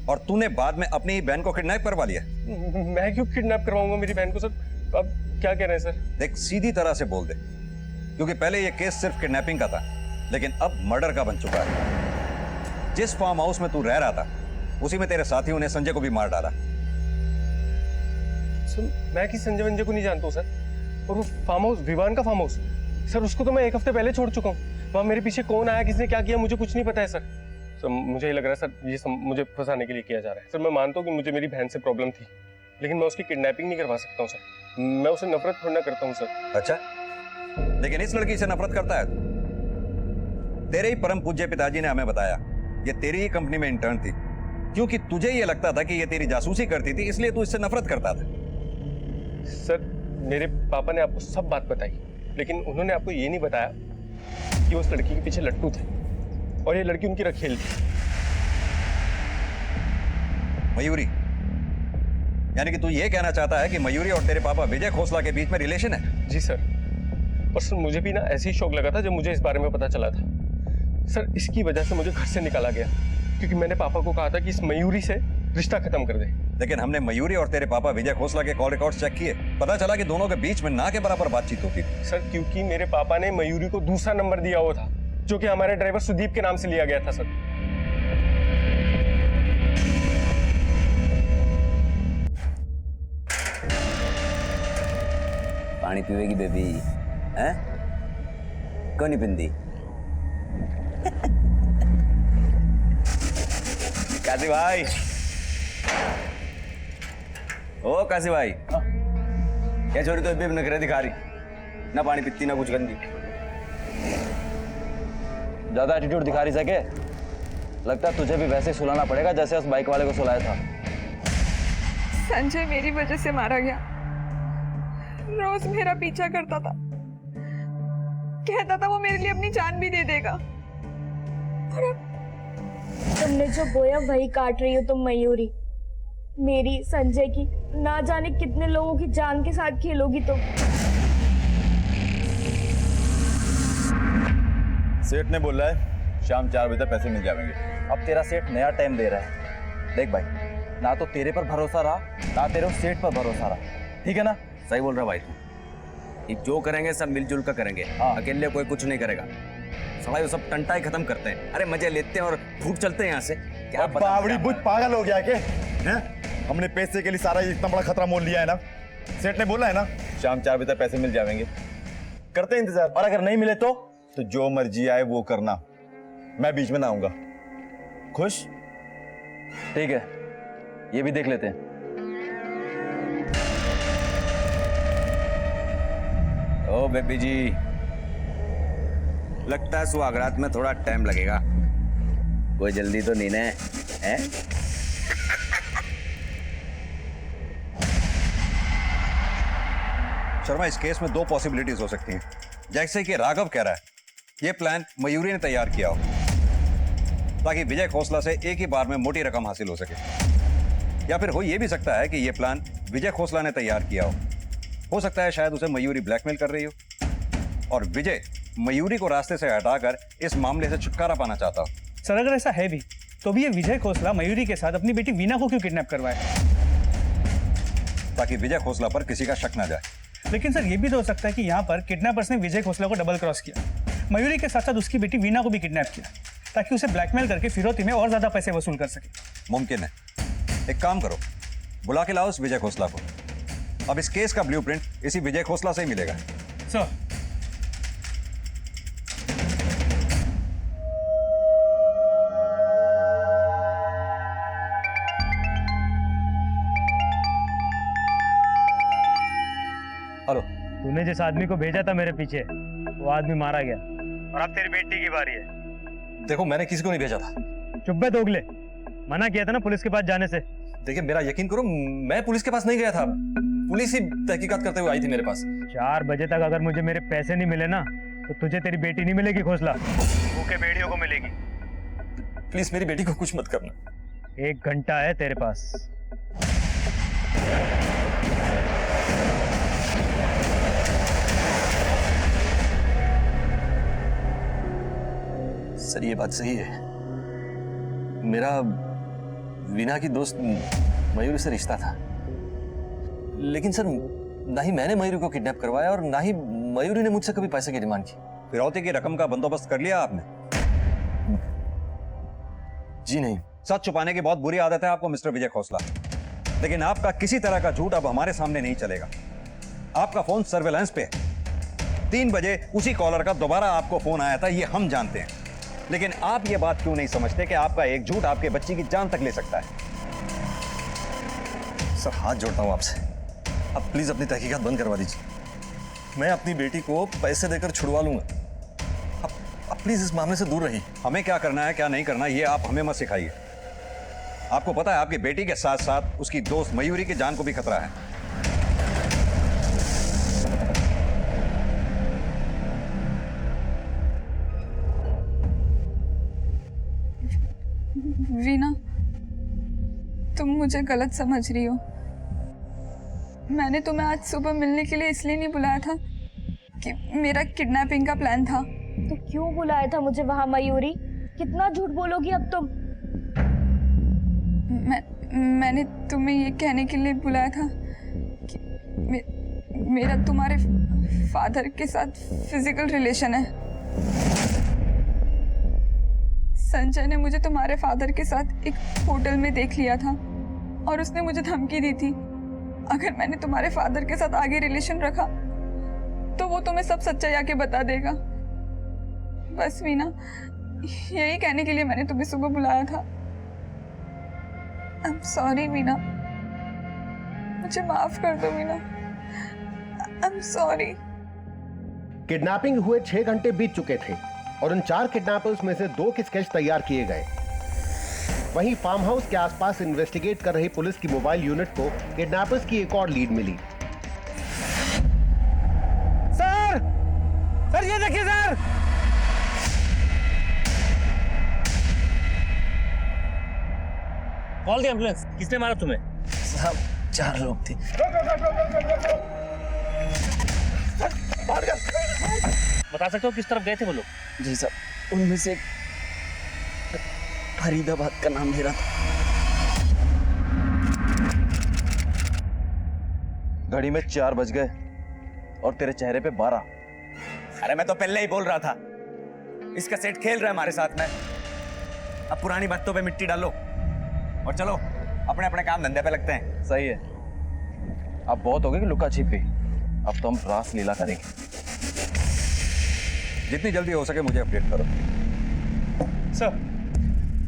और तूने बाद में अपनी बहन को किडनैप करवा लिया।
मैं क्यों किडनैप करवाऊंगा मेरी बहन को सर? आप क्या कह रहे हैं सर?
देख सीधी तरह से बोल दे, क्योंकि पहले ये केस सिर्फ किडनैपिंग का था, लेकिन अब मर्डर का बन चुका है। जिस फार्म हाउस में तू रह रहा था उसी में तेरे साथियों ने संजय को भी मार डाला।
सर मैं किसी संजय वंजय को नहीं जानता हूँ सर, और वो फार्म हाउस विवान का फार्म हाउस सर, उसको तो मैं 1 हफ्ते पहले छोड़ चुका हूँ। वहाँ मेरे पीछे कौन आया, किसने क्या किया, मुझे कुछ नहीं पता है सर। सर मुझे लग रहा है सर ये मुझे फंसाने के लिए किया जा रहा है। सर मैं मानता हूँ कि मुझे मेरी बहन से प्रॉब्लम थी, लेकिन मैं उसकी किडनैपिंग नहीं करवा सकता हूँ सर। मैं उसे नफरत थोड़ा करता हूँ सर।
अच्छा, लेकिन इस लड़की से नफरत करता है? तेरे ही परम पूज्य पिताजी ने हमें बताया ये तेरी ही कंपनी में इंटर्न थी, क्योंकि तुझे ये लगता था कि ये तेरी जासूसी करती थी, इसलिए तू इससे नफरत करता था।
सर मेरे पापा ने आपको सब बात बताई, लेकिन उन्होंने आपको ये नहीं बताया कि उस लड़की के पीछे लट्टू थे और ये लड़की उनकी रखेल थी।
मयूरी, यानी कि तू ये कहना चाहता है कि मयूरी और तेरे पापा विजय खोसला के बीच में रिलेशन है?
जी सर, और सर मुझे भी ना ऐसे ही शौक लगा था जब मुझे इस बारे में पता चला था। सर इसकी वजह से मुझे घर से निकाला गया, क्योंकि मैंने पापा को कहा था कि इस मयूरी से रिश्ता खत्म कर दे।
लेकिन हमने मयूरी और तेरे पापा विजय खोसला के कॉल रिकॉर्ड्स चेक किए, पता चला कि दोनों के बीच में ना के बराबर बातचीत होती थी।
सर क्योंकि मेरे पापा ने मयूरी को दूसरा नंबर दिया हुआ था, जो कि हमारे ड्राइवर सुदीप के नाम से लिया गया था सर।
पानी पीवेगी बेबी? हैं? क्यों नहीं पिंदी? काशी भाई, ओ काशी भाई, क्या छोरी तो अभी नखरे दिखा रही, ना पानी पीती ना कुछ गंदी। ज्यादा एटीट्यूड दिखा रही सके, लगता है तुझे भी वैसे ही सुलाना पड़ेगा जैसे उस बाइक वाले को सुलाया था।
संजय मेरी वजह से मारा गया, रोज मेरा पीछा करता था, कहता था वो मेरे लिए अपनी जान भी दे देगा। और अब
तुमने जो बोया वही काट रही हो तुम मयूरी। मेरी, संजय की, ना जाने कितने लोगों की जान के साथ खेलोगी तुम।
सेठ ने बोला है शाम 4 बजे तक पैसे मिल जाएंगे।
अब तेरा सेठ नया टाइम दे रहा है। देख भाई, ना तो तेरे पर भरोसा रहा, ना तेरे उस सेठ पर भरोसा रहा, ठीक है ना?
सही बोल रहा भाई तू। ये जो करेंगे सब मिलजुल कर करेंगे, अकेले कोई कुछ नहीं करेगा। साला ये सब टंटा ही खत्म करते हैं। अरे मजे लेते हैं और फूट चलते हैं यहाँ से। क्या
बावड़ी बुझ पागल हो गया के हैं? हमने पैसे के लिए सारा इतना बड़ा खतरा मोल लिया है ना। सेठ ने बोला है ना शाम 4 बजे तक पैसे मिल जाएंगे। करते हैं इंतजार, और अगर नहीं मिले तो जो मर्जी आए वो करना, मैं बीच में ना आऊंगा। खुश?
ठीक है, ये भी देख लेते हैं।
ओ बेबी जी, लगता है सुहागरात में थोड़ा टाइम लगेगा। कोई जल्दी तो नहीं है?
शर्मा, इस केस में 2 पॉसिबिलिटीज हो सकती हैं। जैसे कि राघव कह रहा है ये प्लान मयूरी ने तैयार किया हो ताकि विजय खोसला से एक ही बार में मोटी रकम हासिल हो सके, या फिर हो ये भी सकता है कि ये प्लान विजय खोसला ने तैयार किया हो सकता है शायद उसे मयूरी ब्लैकमेल कर रही हो और विजय मयूरी को रास्ते से हटाकर इस मामले से छुटकारा पाना चाहता हो।
सर अगर ऐसा है भी तो भी ये विजय खोसला मयूरी के साथ अपनी बेटी वीना को क्यों किडनैप करवाया?
ताकि विजय खोसला पर किसी का शक ना जाए।
लेकिन सर ये भी तो हो सकता है कि यहाँ पर किडनैपर्स ने विजय खोसला को डबल क्रॉस किया, मयूरी के साथ साथ उसकी बेटी वीना को भी किडनैप किया ताकि उसे ब्लैकमेल करके फिरौती में और ज्यादा पैसे वसूल कर सके।
मुमकिन है। एक काम करो, बुला के लाओ उस विजय खोसला को। अब इस केस का ब्लूप्रिंट इसी विजय खोसला से ही मिलेगा।
सर
हेलो,
तूने जिस आदमी को भेजा था मेरे पीछे, वो आदमी मारा गया और अब तेरी बेटी की बारी है।
देखो, मैंने किसी को नहीं भेजा था।
चुप बे दोगले, मना किया था ना पुलिस के पास जाने से।
देखिए, मेरा यकीन करो, मैं पुलिस के पास नहीं गया था। पुलिस ही तहकीकात करते हुए आई थी मेरे पास।
4 बजे तक अगर मुझे मेरे पैसे नहीं मिले ना तो तुझे तेरी बेटी नहीं मिलेगी खोसला, भूखे बेड़ियों को मिलेगी।
प्लीज मेरी बेटी को कुछ मत करना।
1 घंटा है तेरे पास।
सर ये बात सही है, मेरा वीना की दोस्त मयूरी से रिश्ता था, लेकिन सर ना ही मैंने मयूरी को किडनैप करवाया और ना ही मयूरी ने मुझसे कभी पैसे की डिमांड की।
फिरौती की रकम का बंदोबस्त कर लिया आपने?
जी नहीं।
सच छुपाने की बहुत बुरी आदत है आपको मिस्टर विजय खोसला, लेकिन आपका किसी तरह का झूठ अब हमारे सामने नहीं चलेगा। आपका फोन सर्वेलेंस पे है। 3 बजे उसी कॉलर का दोबारा आपको फोन आया था, ये हम जानते हैं, लेकिन आप ये बात क्यों नहीं समझते कि आपका एक झूठ आपके बच्ची की जान तक ले सकता है।
सर हाथ जोड़ता हूं आपसे, अब प्लीज अपनी तहकीकात बंद करवा दीजिए। मैं अपनी बेटी को पैसे देकर छुड़वा लूंगा। अब प्लीज इस मामले से दूर रहिए।
हमें क्या करना है क्या नहीं करना ये आप हमें मत सिखाइए। आपको पता है आपकी बेटी के साथ साथ उसकी दोस्त मयूरी की जान को भी खतरा है।
वीना, तुम मुझे गलत समझ रही हो। मैंने तुम्हें आज सुबह मिलने के लिए इसलिए नहीं बुलाया था कि मेरा किडनैपिंग का प्लान था।
तो क्यों बुलाया था मुझे वहां मयूरी? कितना झूठ बोलोगी अब तुम?
मैंने तुम्हें ये कहने के लिए बुलाया था कि मेरा तुम्हारे फादर के साथ फिजिकल रिलेशन है। संजय ने मुझे तुम्हारे फादर के साथ एक होटल में देख लिया था और उसने मुझे धमकी दी थी अगर मैंने तुम्हारे फादर के साथ आगे रिलेशन रखा तो वो तुम्हें सब सच्चाई आके बता देगा। बस वीना, यही कहने के लिए मैंने तुम्हें सुबह बुलाया था। आई एम सॉरी वीना, मुझे माफ कर दो Veena. I am sorry.
Kidnapping हुए 6 घंटे बीत चुके थे और उन 4 किडनैपर्स में से 2 के स्केच तैयार किए गए। वहीं फार्म हाउस के आसपास इन्वेस्टिगेट कर रही पुलिस की मोबाइल यूनिट को किडनैपर्स की एक और लीड मिली।
सर ये देखिए सर, कॉल दी एम्बुलेंस। किसने मारा तुम्हें?
साहब 4 लोग थे।
बता सकते हो किस तरफ गए थे वो लोग?
जी साहब,
उनमें से फरीदाबाद का नाम ले रहा था।
घड़ी में 4 बज गए और तेरे चेहरे पे 12।
अरे मैं तो पहले ही बोल रहा था, इसका सेट खेल रहा है हमारे साथ में। अब पुरानी बातों पे मिट्टी डालो और चलो अपने अपने काम धंधे पे लगते हैं।
सही है, अब बहुत हो गई कि लुका छिपी, अब तो हम रास लीला करेंगे।
जितनी जल्दी हो सके मुझे अपडेट करो।
सर,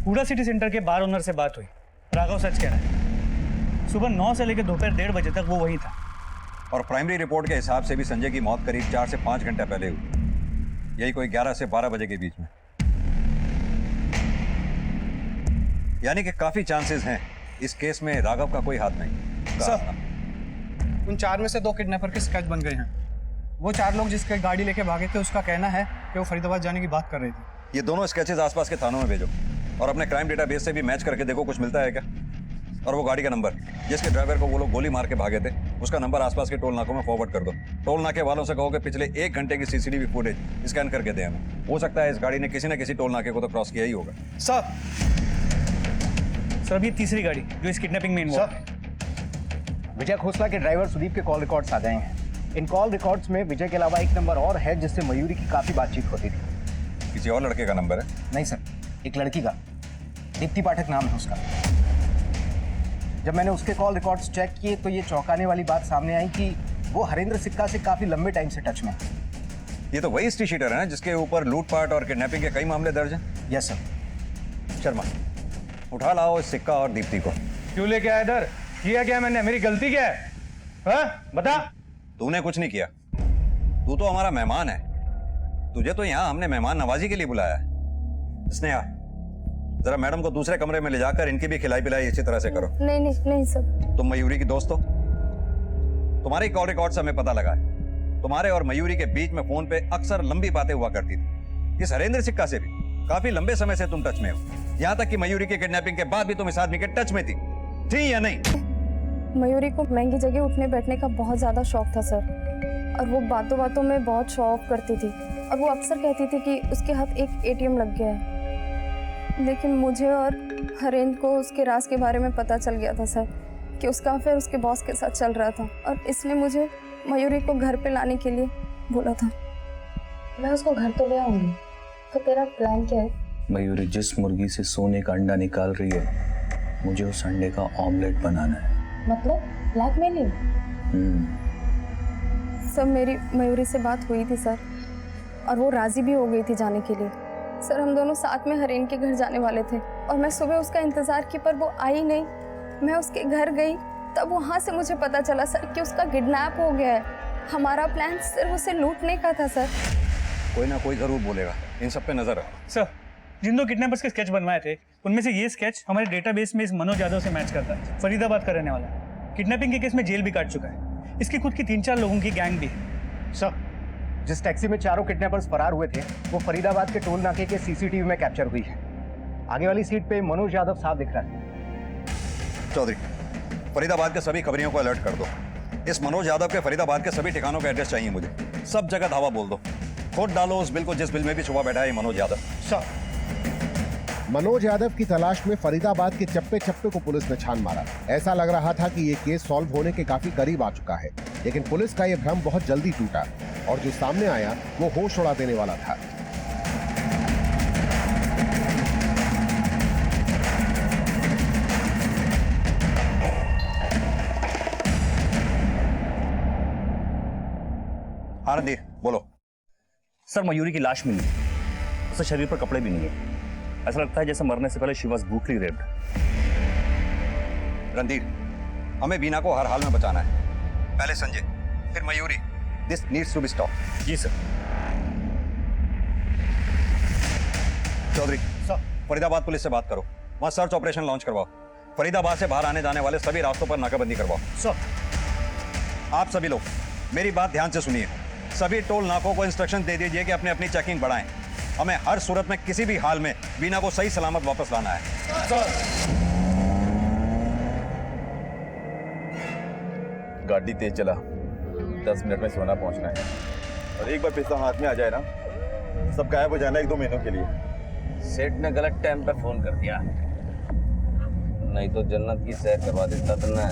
हुडा सिटी सेंटर के बार ओनर से बात हुई। राघव सच कह रहा है, सुबह 9 से लेकर दोपहर 1:30 बजे तक वो वहीं था।
और प्राइमरी रिपोर्ट के हिसाब से भी संजय की मौत करीब 4 से 5 घंटे पहले हुई, यही कोई 11 से 12 बजे के बीच में। यानी कि काफी चांसेस हैं इस केस में राघव का कोई हाथ नहीं।
सर, उन 4 में से 2 किडनैपर के स्केच बन गए हैं। वो 4 लोग जिसके गाड़ी लेके भागे थे, उसका कहना है कि वो फरीदाबाद जाने की बात कर रहे थे।
ये दोनों स्केचेस आसपास के थानों में भेजो और अपने क्राइम डेटाबेस से भी मैच करके देखो कुछ मिलता है क्या। और वो गाड़ी का नंबर जिसके ड्राइवर को वो लोग गोली मार के भागे थे, उसका नंबर आसपास के टोल नाकों में फॉरवर्ड कर दो। टोल नाके वालों से कहो कि पिछले 1 घंटे की सीसीटीवी फुटेज स्कैन करके दें हमें। हो सकता है इस गाड़ी ने किसी न किसी टोल नाके को तो क्रॉस किया ही होगा।
सर, अब ये तीसरी गाड़ी जो इस किडनैपिंग में इन्वॉल्व है।
विजय खोसला के ड्राइवर सुदीप के कॉल रिकॉर्ड्स आ गए हैं। इन कॉल रिकॉर्ड्स में विजय के अलावा एक नंबर और है जिससे मयूरी की काफी बातचीत होती थी।
किसी और लड़के का नंबर है?
नहीं सर, एक लड़की का, दीप्ति पाठक नाम है उसका। जब मैंने उसके कॉल रिकॉर्ड्स चेक किए तो ये चौंकाने वाली बात सामने आई कि वो हरेंद्र सिक्का से काफी लंबे टाइम से टच में है।
ये तो वही हिस्ट्री शीटर है ना जिसके ऊपर लूटपाट और किडनैपिंग के कई मामले दर्ज हैं?
Yes sir.
शर्मा, उठा लाओ इस सिक्का और दीप्ति को।
क्यों लेके आया इधर? किया क्या मैंने? मेरी गलती क्या है? हाँ? बता।
तूने कुछ नहीं किया, तू तो हमारा मेहमान है। तुझे तो यहाँ हमने मेहमान नवाजी के लिए बुलाया है। स्नेहा, जरा मैडम को दूसरे कमरे में ले जाकर इनकी भी खिलाई पिलाई अच्छी तरह से करो।
नहीं नहीं नहीं सर।
तुम मयूरी की दोस्त हो, तुम्हारी कॉल रिकॉर्ड से हमें पता लगा है तुम्हारे और मयूरी के बीच में फोन पे अक्सर लंबी बातें हुआ करती थी। इस हरेंद्र सिक्का से भी काफी लंबे समय से तुम टच में हो, यहाँ तक कि मयूरी के किडनैपिंग के बाद भी तुम इस आदमी के टच में थी या नहीं?
मयूरी को महंगी जगह उठने बैठने का बहुत ज्यादा शौक था सर, और वो बातों बातों में बहुत शो ऑफ करती थी और वो अक्सर कहती थी कि उसके हाथ एक एटीएम लग गया है। लेकिन मुझे और हरेंद्र को उसके राज के बारे में पता चल गया था सर कि उसका अफेयर उसके बॉस के साथ चल रहा था, और इसलिए मुझे मयूरी को घर पे लाने के लिए बोला था।
मैं उसको घर तो ले आऊंगी, तो तेरा प्लान क्या है?
मयूरी जिस मुर्गी से सोने का अंडा निकाल रही है, मुझे उस अंडे का ऑमलेट बनाना है।
मतलब ब्लैकमेलिंग?
सर, मेरी मयूरी से बात हुई थी सर, और वो राजी भी हो गई थी जाने के लिए। सर, हम दोनों साथ में हरेंद्र के घर जाने वाले थे और मैं सुबह उसका इंतजार की, पर वो आई नहीं। मैं उसके घर गई, तब वहाँ से मुझे पता चला सर कि उसका किडनैप हो गया है। हमारा प्लान सिर्फ उसे लूटने का था सर।
कोई ना कोई जरूर बोलेगा, इन सब पे नजर है।
सर, जिन 2 किडनैपर्स के स्केच बनवाए थे उनमें से ये स्केच हमारे डेटाबेस में इस मनोज यादव से मैच करता है। फरीदाबाद का रहने वाला है, किडनैपिंग के केस में जेल भी काट चुका है। इसकी खुद की 3-4 लोगों की गैंग भी है।
सर, जिस टैक्सी में 4 किडनैपर्स फरार हुए थे वो फरीदाबाद के टोल नाके के सीसीटीवी में कैप्चर हुई है। आगे वाली सीट पे मनोज यादव साफ दिख रहा है।
चौधरी, फरीदाबाद के सभी खबरियों को अलर्ट कर दो। इस मनोज यादव के फरीदाबाद के सभी ठिकानों का एड्रेस चाहिए मुझे। सब जगह धावा बोल दो, खोद डालो उस बिल को जिस बिल में भी छुपा बैठा है ये मनोज यादव।
सर,
मनोज यादव की तलाश में फरीदाबाद के चप्पे चप्पे को पुलिस ने छान मारा। ऐसा लग रहा था कि ये केस सॉल्व होने के काफी करीब आ चुका है, लेकिन पुलिस का ये भ्रम बहुत जल्दी टूटा और जो सामने आया वो होश उड़ा देने वाला था।
रणधीर, बोलो।
सर, मयूरी की लाश मिली, उसके शरीर पर कपड़े भी नहीं है। ऐसा लगता है जैसे मरने से पहले she was brutally raped.
Randhir, हमें वीना को हर हाल में बचाना है। पहले संजय, फिर Mayuri. This needs to be stop.
जी sir.
Chaudhary, sir, Faridabad police से बात करो, वहां सर्च ऑपरेशन लॉन्च करवाओ। फरीदाबाद से बाहर आने जाने वाले सभी रास्तों पर नाकाबंदी करवाओ।
सर,
आप सभी लोग मेरी बात ध्यान से सुनिए। सभी टोल नाकों को इंस्ट्रक्शन दे दीजिए कि अपनी अपनी चेकिंग बढ़ाएं। हमें हर सूरत में किसी भी हाल में वीना को सही सलामत वापस लाना है।
गाड़ी तेज चला, 10 मिनट में सोना पहुंचना है, और एक बार पैसा हाथ में आ जाए ना सब गायब हो जाना 1-2 महीनों के लिए।
सेठ ने गलत टाइम पे फोन कर दिया, नहीं तो जन्नत की सैर करवा देता था ना।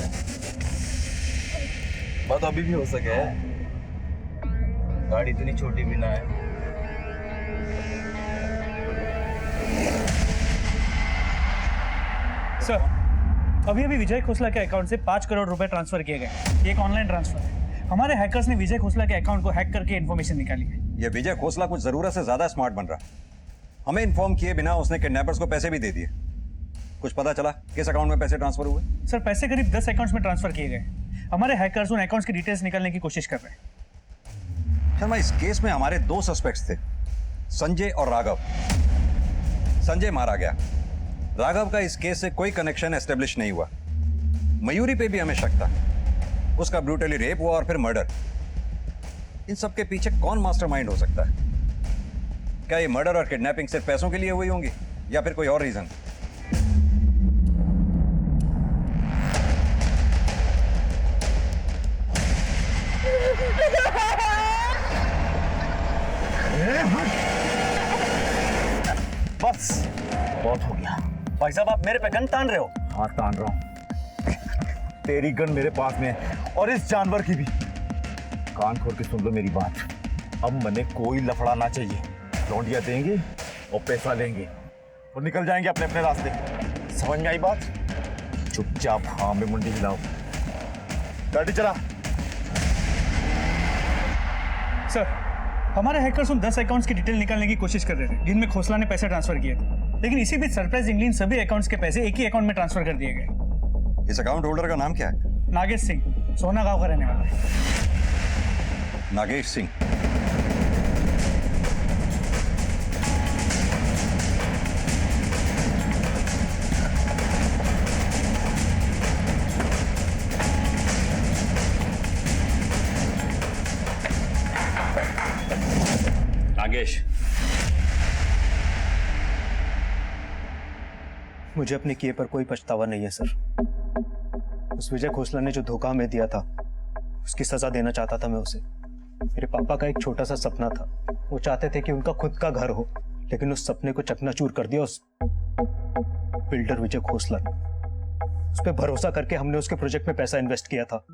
बात अभी भी हो सके, गाड़ी इतनी छोटी भी ना है।
सर, अभी अभी विजय खोसला के अकाउंट से 5 करोड़ रुपए ट्रांसफर किए गए। ये एक ऑनलाइन ट्रांसफर है। हमारे हैकर्स ने विजय खोसला के अकाउंट को हैक करके इन्फॉर्मेशन निकाली है।
ये विजय खोसला कुछ जरूरत से ज्यादा स्मार्ट बन रहा। हमें इन्फॉर्म किए बिना उसने किडनैपर्स को पैसे भी दे दिए। कुछ पता चला किस अकाउंट में पैसे ट्रांसफर हुए?
सर, पैसे करीब 10 अकाउंट्स में ट्रांसफर किए गए। हमारे हैकर्स उन अकाउंट्स की डिटेल्स निकालने की कोशिश कर रहे हैं।
शर्मा, इस केस में हमारे 2 सस्पेक्ट्स थे, संजय और राघव। संजय मारा गया, राघव का इस केस से कोई कनेक्शन एस्टेब्लिश नहीं हुआ। मयूरी पे भी हमें शक था, उसका ब्रूटली रेप हुआ और फिर मर्डर। इन सब के पीछे कौन मास्टरमाइंड हो सकता है? क्या ये मर्डर और किडनैपिंग सिर्फ पैसों के लिए हुई होंगी या फिर कोई और रीजन?
बस बहुत हो गया।
भाई साहब, आप मेरे पे गन तान रहे हो?
हाँ, तान रहा हूँ। तेरी गन मेरे पास में है और इस जानवर की भी। कान खोल के सुन लो मेरी बात। अब मने कोई लफड़ा ना चाहिए। लौंडिया देंगे और पैसा लेंगे और निकल जाएंगे अपने अपने रास्ते। समझ में आई बात? चुपचाप हाँ में मुंडी हिलाओ। गाड़ी चला।
सर, हमारे हैकर्स उन 10 अकाउंट्स की डिटेल निकालने की कोशिश कर रहे थे जिनमें खोसला ने पैसे ट्रांसफर किए थे। लेकिन इसी बीच सरप्राइजिंगली इन सभी अकाउंट्स के पैसे एक ही अकाउंट में ट्रांसफर कर दिए गए।
इस अकाउंट होल्डर का नाम क्या है?
नागेश सिंह, सोना गांव का रहने वाला है।
नागेश सिंह।
नागेश,
मुझे अपने किए पर कोई पछतावा नहीं है सर। उस विजय खोसला ने जो धोखा हमें दिया था, उसकी सजा देना चाहता था मैं उसे। मेरे पापा का एक छोटा सा सपना था, वो चाहते थे कि उनका खुद का घर हो, लेकिन उस सपने को चकनाचूर कर दिया उस बिल्डर विजय खोसला ने। उस पर भरोसा करके हमने उसके प्रोजेक्ट में पैसा इन्वेस्ट किया था।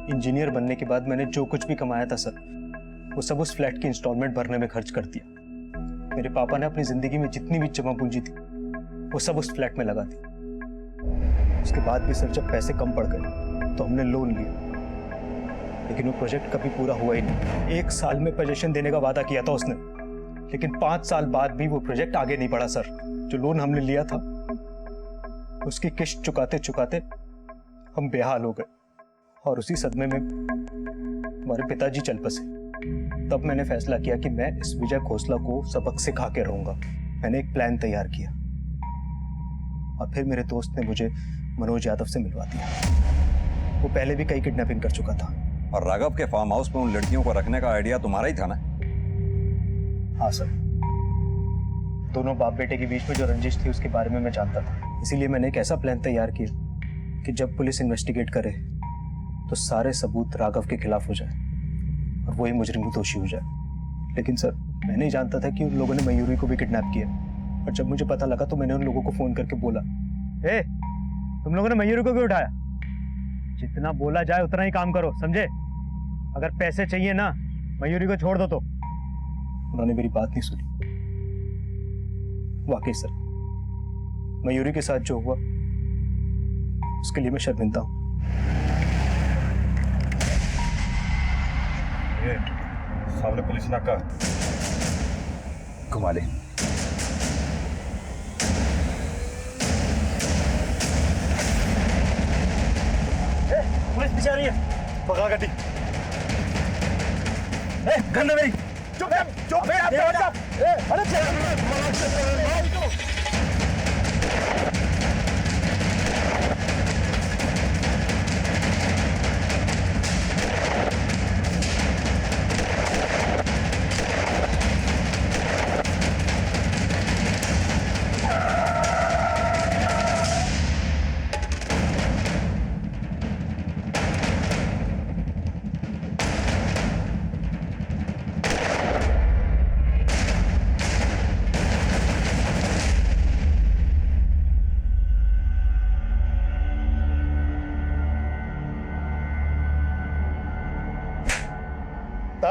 इंजीनियर बनने के बाद मैंने जो कुछ भी कमाया था सर, वो सब उस फ्लैट की इंस्टॉलमेंट भरने में खर्च कर दिया। मेरे पापा ने अपनी जिंदगी में जितनी भी जमा पूंजी थी वो सब उस फ्लैट में लगा दी। उसके बाद भी सर जब पैसे कम पड़ गए तो हमने लोन लिया, लेकिन वो प्रोजेक्ट कभी पूरा हुआ ही नहीं। 1 साल में पोजीशन देने का वादा किया था उसने, लेकिन 5 साल बाद भी वो प्रोजेक्ट आगे नहीं बढ़ा सर। जो लोन हमने लिया था उसकी किस्त चुकाते चुकाते हम बेहाल हो गए और उसी सदमे में हमारे पिताजी चल बसे। तब मैंने फैसला किया कि मैं इस विजय खोसला को सबक सिखा के रहूंगा। मैंने एक प्लान तैयार किया और फिर मेरे दोस्त ने मुझे मनोज यादव से मिलवा दिया। वो पहले भी कई किडनैपिंग कर चुका था।
और राघव के फार्म हाउस में उन लड़कियों को रखने का आइडिया तुम्हारा ही था ना?
हाँ सर, दोनों बाप बेटे के बीच में जो रंजिश थी उसके बारे में मैं जानता था। इसीलिए मैंने एक ऐसा प्लान तैयार किया कि जब पुलिस इन्वेस्टिगेट करे तो सारे सबूत राघव के खिलाफ हो जाए और वही मुजरिम दोषी हो जाए। लेकिन सर, मैं नहीं जानता था कि उन लोगों ने मयूरी को भी किडनैप किया। और जब मुझे पता लगा तो मैंने उन लोगों को फोन करके बोला, ए, तुम लोगों ने मयूरी को क्यों उठाया? जितना बोला जाए उतना ही काम करो, समझे? अगर पैसे चाहिए ना, मयूरी को छोड़ दो। तो उन्होंने मेरी बात नहीं सुनी। वाकई सर, मयूरी के साथ जो हुआ उसके लिए मैं शर्मिंदा हूं।
सामने पुलिस नाका, घुमा ले।
पुलिस पीछे आ रही है।
पकड़ा गाड़ी।
गन मेरी।
चुप चुप।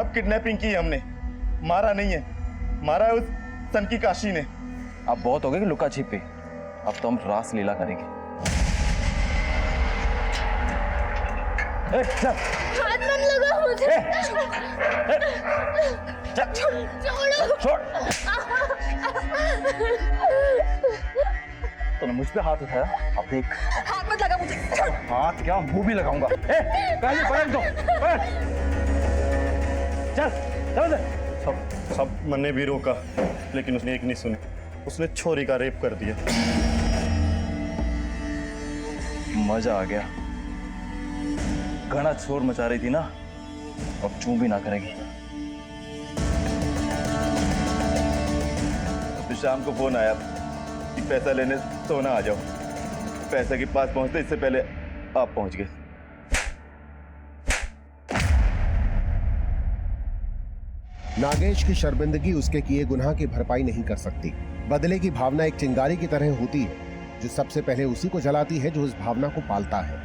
साहब किडनैपिंग की है हमने, मारा नहीं है, मारा है उस सन की काशी ने।
अब बहुत हो गए कि लुका छिपी, अब तो हम रास लीला करेंगे।
हाथ मत लगा मुझे। छोड़ो।
तूने मुझ पे हाथ उठाया, अब देख।
हाथ मत लगा मुझे।
हाथ क्या, मुंह भी लगाऊंगा। पहले पलट दो, पलट। चल चल
सब मैंने भी रोका, लेकिन उसने एक नहीं सुनी। उसने छोरी का रेप कर दिया।
मजा आ गया। घना शोर मचा रही थी ना, अब चूं भी ना करेगी।
तो शाम को फोन आया कि पैसा लेने सोना आ जाओ। पैसे के पास पहुंचते इससे पहले आप पहुंच गए।
नागेश की शर्मिंदगी उसके किए गुनाह की भरपाई नहीं कर सकती। बदले की भावना एक चिंगारी की तरह होती है जो सबसे पहले उसी को जलाती है जो उस भावना को पालता है।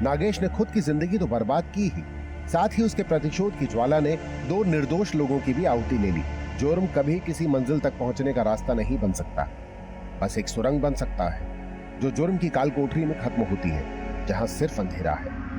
नागेश ने खुद की जिंदगी तो बर्बाद की ही, साथ ही उसके प्रतिशोध की ज्वाला ने 2 निर्दोष लोगों की भी आहुति ले ली। जुर्म कभी किसी मंजिल तक पहुंचने का रास्ता नहीं बन सकता, बस एक सुरंग बन सकता है जो जुर्म की काल कोठरी में खत्म होती है, जहां सिर्फ अंधेरा है।